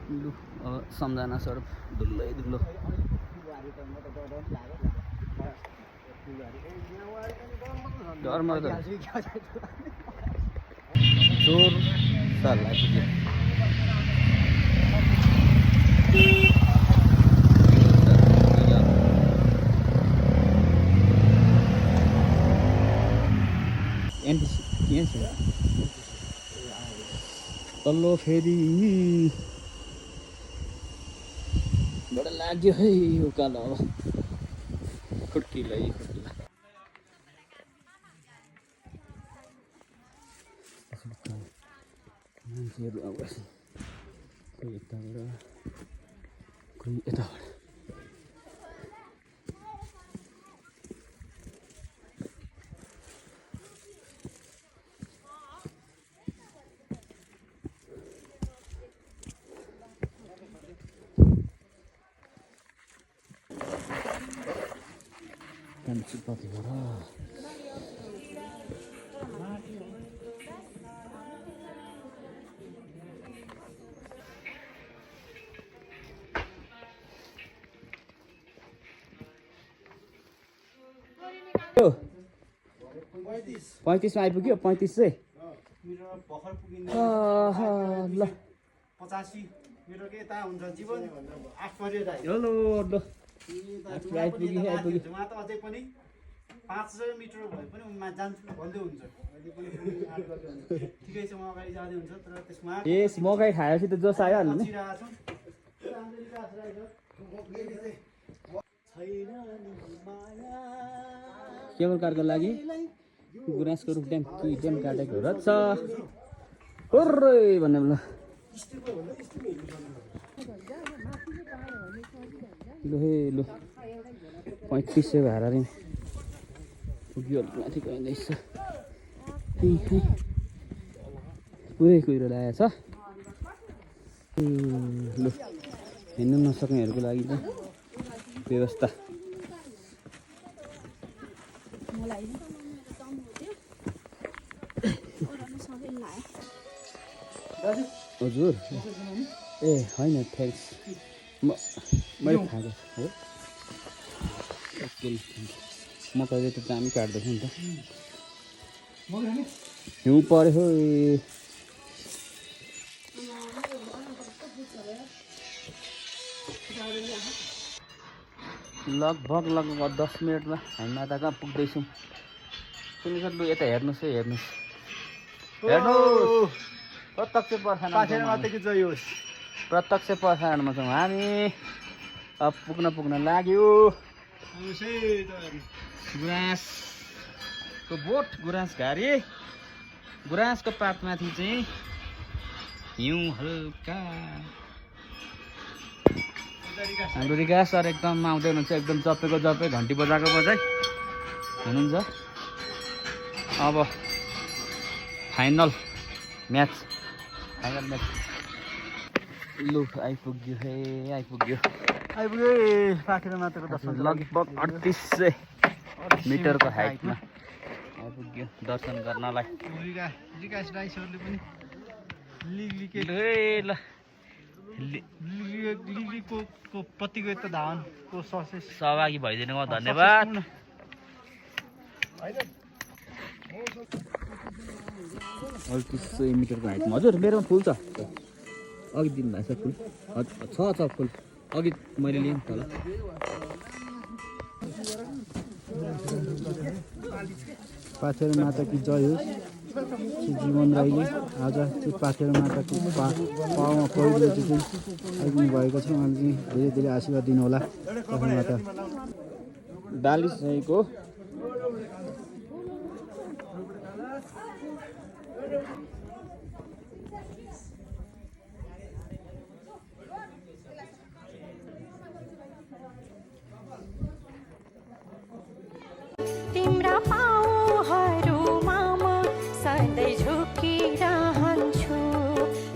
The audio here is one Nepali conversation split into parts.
लु अब सम्झना स्वरूप धुलै धुलो डर मार्छ जोर साल आइपुग्यो तल्लो फेरि बडा लाग्यो है उकालो अब खुट्किलै खुट्किला मान्छेहरू अब कोही यताबाट कोही यताबाट पतिबाट पैँतिसमा आइपुग्यो 35 चाहिँ ल 85 मिटरकै यता हुन्छ जीवन 8 पर्यो दाइ हेलो ल आइपुग्यो अझै पनि 500 मिटर भए पनि उमा जान्छु भन्दै हुन्छ अहिले पनि ठिकै छ म अगाडि जाँदै हुन्छ तर त्यसमा यस मकै खाएपछि त जोस आइहाल्यो नि केबल कारको लागि गुराँसको रुख ड्याम काटेको रहेछ हुर्रै भन्ने ल लु 3500 भएर नि पुग्यो माथि गइँदैछ पुरै कुहिरो लागेको छ लु हिँड्नु नसक्नेहरूको लागि चाहिँ व्यवस्था हजुर ए होइन थ्याङ्क्स मैले खाएको हो मकैले त दामी काट्दैछ नि त हिउँ पऱ्यो लगभग 10 मिनटमा हामी माता कहाँ पुग्दैछौँ सुनि सर लु यता हेर्नुहोस् है हेर्नुहोस् प्रत्यक्ष पर्खानमा छौँ हामी अब पुग्न लाग्यो गुराँसको बोट गुराँस घारी गुराँसको पातमाथि चाहिँ हिउँ हल्का हाम्रो रिका सर एकदम आउँदै हुनुहुन्छ एकदम जपे घन्टी बजाएको हुनुहुन्छ अब फाइनल म्याच लु आइपुग्यो पाखेर मात्रको दर्शन लगभग 3800 मिटरको हाइटमा आइपुग्यो दर्शन गर्नलाई विकास राई सरले पनि लिलीको प्रतियोगिता धावनको सहभागी भइदिनुमा धन्यवाद 3800 मिटरको हाइटमा हजुर मेरोमा फुल छ अघि दिनु भएको छ फुल छ फुल अघि मैले लिएँ तल पाथेर माताकी जय होस् श्री जीवन राईले आज त्यो पाथेर माताको पाउमा पहिलोचोटि चाहिँ आइपुग्नु भएको छ उहाँले चाहिँ धेरै धेरै आशीर्वाद दिनुहोला पाथेर माता 42 सयको तिम्रा पाउहरूमा म सधैँ झुकिरहन्छु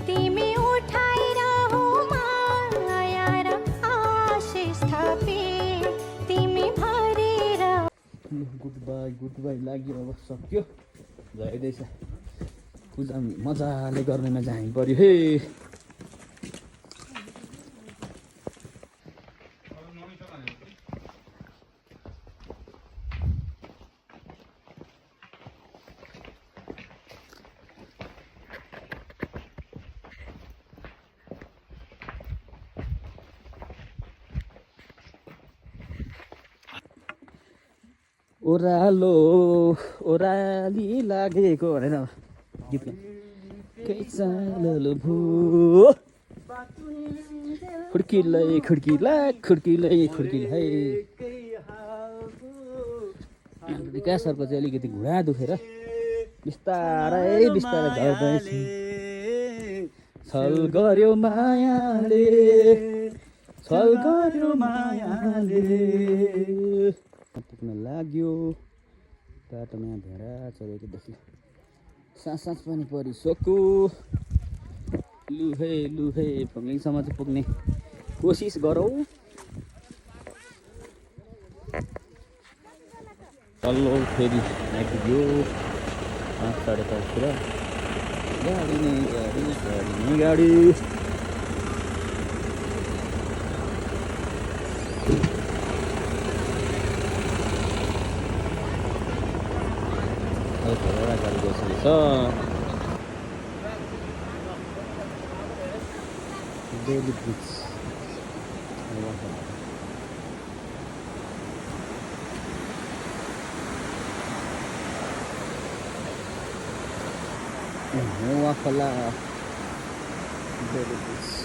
तिमी उठाइरहौ माया र आशिष थपे तिमी भरेर गुड बाई लाग्यो अब सक्यो जाँदैछ पूजा मजाले गर्नेमा जानु पर्यो हे ओह्रालो ओह्राली लागेको भनेर गीत कैचालो भो खुड्किलै खुड्किलै विकास सरको चाहिँ अलिकति घुँडा दुखेर बिस्तारै झर्दैछु छल गर्यो मायाले पुग्न लाग्यो बाटोमा भेडा चलेको देख्यो सास पनि परिसक्यो लुहे फुङ्लिङसम्म चाहिँ पुग्ने कोसिस गरौँ तल्लो फेरि आइपुग्यो 5:30 गाडी गाडी बसेको छ डेली ब्रिज खोला डेली ब्रिज